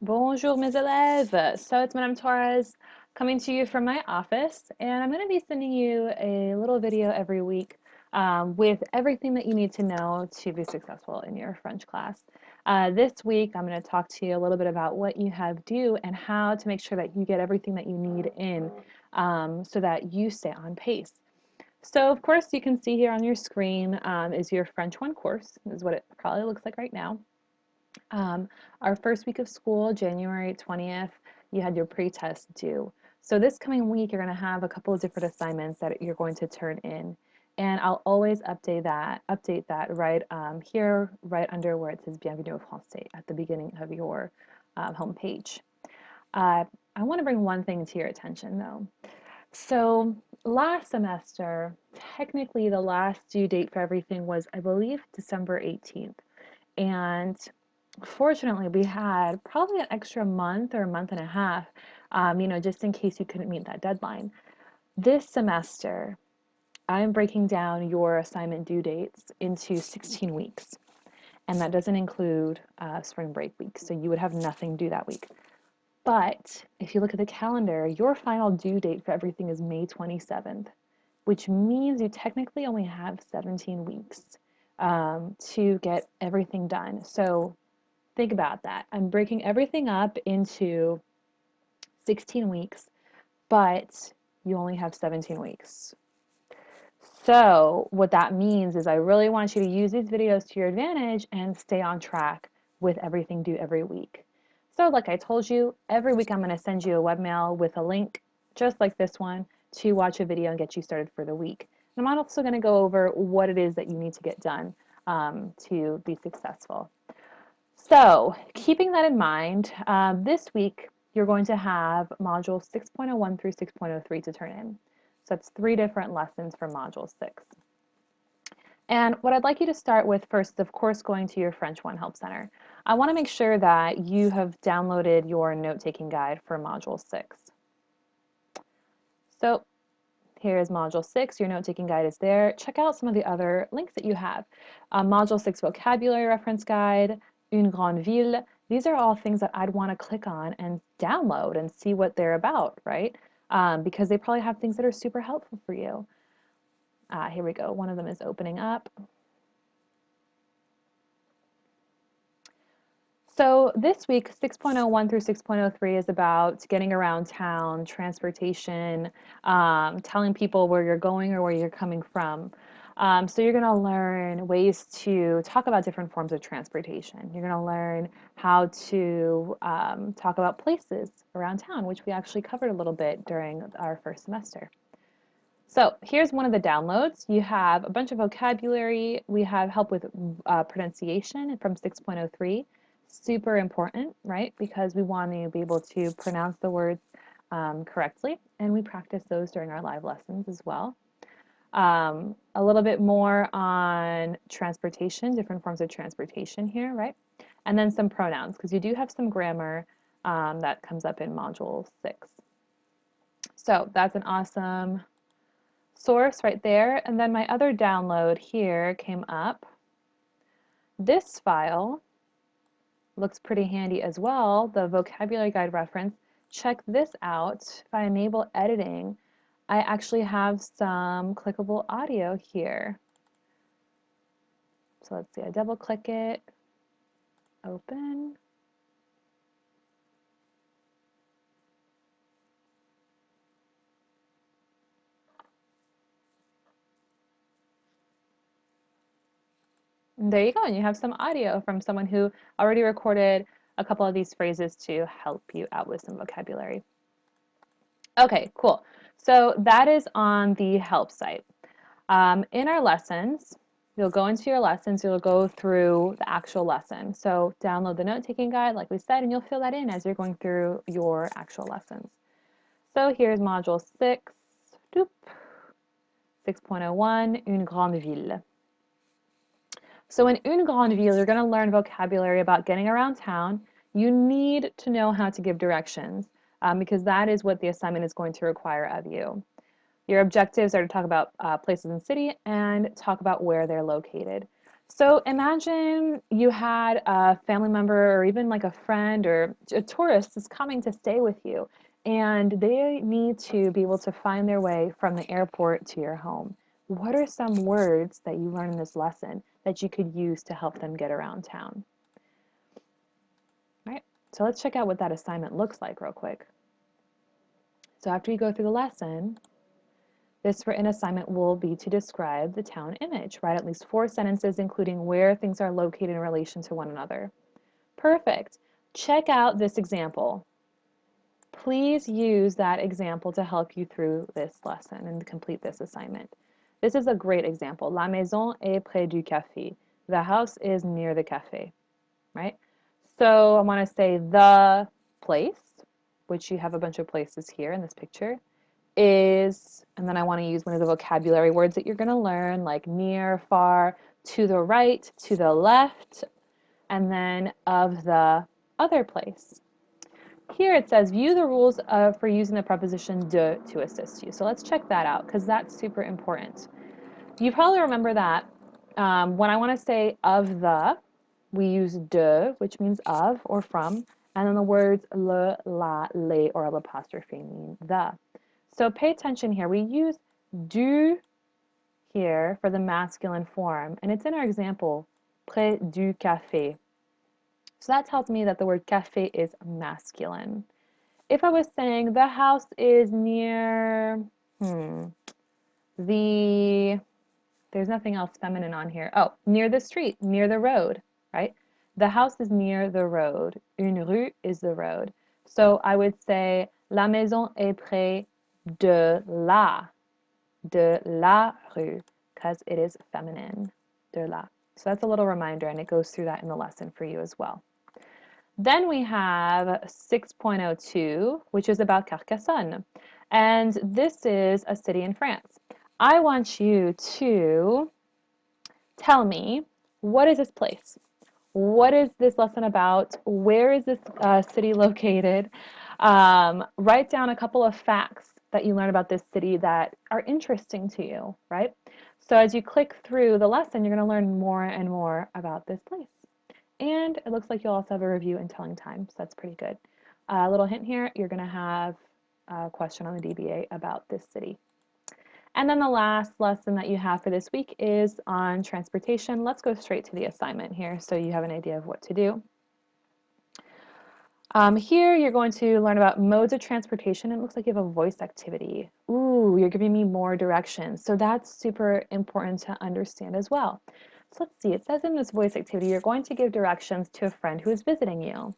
Bonjour mes élèves! So it's Madame Torres coming to you from my office, and I'm going to be sending you a little video every week with everything that you need to know to be successful in your French class. This week I'm going to talk to you a little bit about what you have due and how to make sure that you get everything that you need in so that you stay on pace. So of course you can see here on your screen is your French 1 course, is what it probably looks like right now. Our first week of school, January 20th, you had your pre-test due. So this coming week, you're going to have a couple of different assignments that you're going to turn in. And I'll always update that right here, right under where it says Bienvenue au Français at the beginning of your home page. I want to bring one thing to your attention though. So last semester, technically the last due date for everything was, I believe, December 18th. And fortunately, we had probably an extra month or a month and a half, just in case you couldn't meet that deadline. This semester, I'm breaking down your assignment due dates into 16 weeks, and that doesn't include spring break week, so you would have nothing due that week. But if you look at the calendar, your final due date for everything is May 27th, which means you technically only have 17 weeks to get everything done. So think about that. I'm breaking everything up into 16 weeks, but you only have 17 weeks. So what that means is I really want you to use these videos to your advantage and stay on track with everything due every week. So like I told you, every week I'm going to send you a webmail with a link just like this one to watch a video and get you started for the week. And I'm also going to go over what it is that you need to get done to be successful. So keeping that in mind, this week you're going to have module 6.01 through 6.03 to turn in. So that's 3 different lessons for module 6. And what I'd like you to start with first, of course, going to your French 1 Help Center. I want to make sure that you have downloaded your note-taking guide for module 6. So here's module 6, your note-taking guide is there. Check out some of the other links that you have. Module 6 vocabulary reference guide, UNE GRANDE VILLE. These are all things that I'd want to click on and download and see what they're about, right? Because they probably have things that are super helpful for you. Here we go. One of them is opening up. So this week, 6.01 through 6.03 is about getting around town, transportation, telling people where you're going or where you're coming from. So you're going to learn ways to talk about different forms of transportation. You're going to learn how to talk about places around town, which we actually covered a little bit during our first semester. So here's one of the downloads. You have a bunch of vocabulary. We have help with pronunciation from 6.03. Super important, right? Because we want to be able to pronounce the words correctly, and we practice those during our live lessons as well. A little bit more on transportation, different forms of transportation here, right? And then some pronouns, because you do have some grammar that comes up in Module 6. So that's an awesome source right there. And then my other download here came up. This file looks pretty handy as well, the vocabulary guide reference. Check this out. If I enable editing, I actually have some clickable audio here. So let's see, I double click it, open. And there you go, and you have some audio from someone who already recorded a couple of these phrases to help you out with some vocabulary. Okay, cool. So that is on the help site. In our lessons, you'll go into your lessons, you'll go through the actual lesson. So download the note-taking guide, like we said, and you'll fill that in as you're going through your actual lessons. So here's module 6, 6.01, Une grande ville. So in Une grande ville, you're going to learn vocabulary about getting around town. You need to know how to give directions because that is what the assignment is going to require of you. Your objectives are to talk about places in the city and talk about where they're located. So imagine you had a family member or even like a friend or a tourist is coming to stay with you, and they need to be able to find their way from the airport to your home. What are some words that you learn in this lesson that you could use to help them get around town? Right? So let's check out what that assignment looks like real quick. So after you go through the lesson, this written assignment will be to describe the town image. Write at least 4 sentences including where things are located in relation to one another. Perfect. Check out this example. Please use that example to help you through this lesson and complete this assignment. This is a great example. La maison est près du café. The house is near the cafe, right? So I want to say the place, which you have a bunch of places here in this picture, is, and then I want to use one of the vocabulary words that you're going to learn, like near, far, to the right, to the left, and then of the other place. Here it says view the rules for using the preposition de to assist you. So let's check that out because that's super important. You probably remember that when I want to say of the, we use de, which means of or from, and then the words le, la, les, or l'apostrophe mean the. So pay attention here. We use du here for the masculine form, and it's in our example, près du café. So that tells me that the word café is masculine. If I was saying the house is near the, there's nothing else feminine on here. Oh, near the street, near the road, right? The house is near the road. Une rue is the road. So I would say la maison est près de la rue, because it is feminine, de la. So that's a little reminder, and it goes through that in the lesson for you as well. Then we have 6.02, which is about Carcassonne. And this is a city in France. I want you to tell me, what is this place? What is this lesson about? Where is this city located? Write down a couple of facts that you learn about this city that are interesting to you, right? So as you click through the lesson, you're going to learn more and more about this place. And it looks like you'll also have a review and telling time, so that's pretty good. A little hint here, you're going to have a question on the DBA about this city. And then the last lesson that you have for this week is on transportation. Let's go straight to the assignment here so you have an idea of what to do. Here you're going to learn about modes of transportation. It looks like you have a voice activity. Ooh, you're giving me more directions. So that's super important to understand as well. So let's see, it says in this voice activity, you're going to give directions to a friend who is visiting you.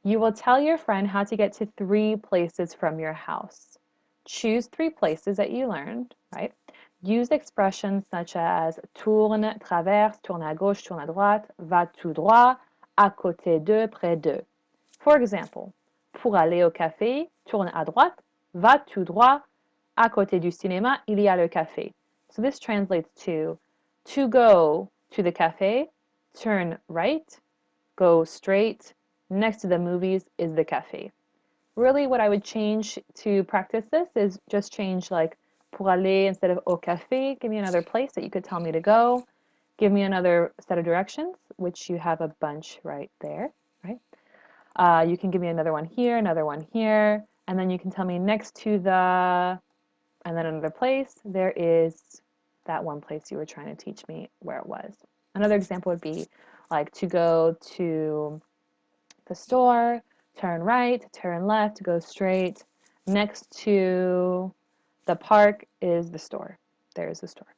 You will tell your friend how to get to 3 places from your house. Choose 3 places that you learned, right? Use expressions such as tourne, traverse, tourne à gauche, tourne à droite, va tout droit, à côté de, près de. For example, pour aller au café, tourne à droite, va tout droit, à côté du cinéma, il y a le café. So this translates to go to the cafe, turn right, go straight, next to the movies is the cafe. Really what I would change to practice this is just change like pour aller instead of au café. Give me another place that you could tell me to go. Give me another set of directions, which you have a bunch right there, right? You can give me another one here, and then you can tell me next to the, and then another place, there is that one place you were trying to teach me where it was. Another example would be like to go to the store, turn right, turn left, go straight. Next to the park is the store. There's the store.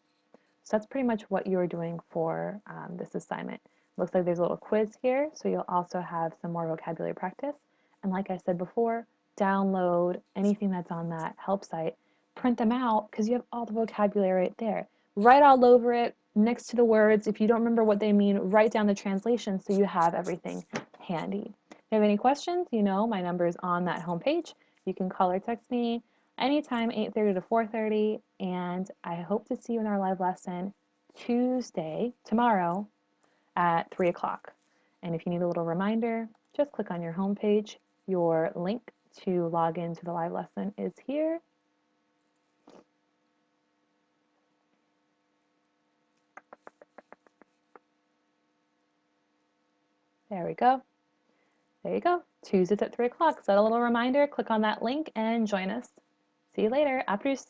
So that's pretty much what you're doing for this assignment. Looks like there's a little quiz here, so you'll also have some more vocabulary practice. And like I said before, download anything that's on that help site, print them out because you have all the vocabulary right there. Write all over it next to the words. If you don't remember what they mean, write down the translation so you have everything handy. If you have any questions, you know my number is on that homepage. You can call or text me anytime 8:30 to 4:30, and I hope to see you in our live lesson Tuesday, tomorrow, at 3 o'clock. And if you need a little reminder, just click on your homepage. Your link to log into the live lesson is here. There we go. There you go. Tuesdays at 3 o'clock. Set a little reminder, click on that link and join us. See you later. À plus.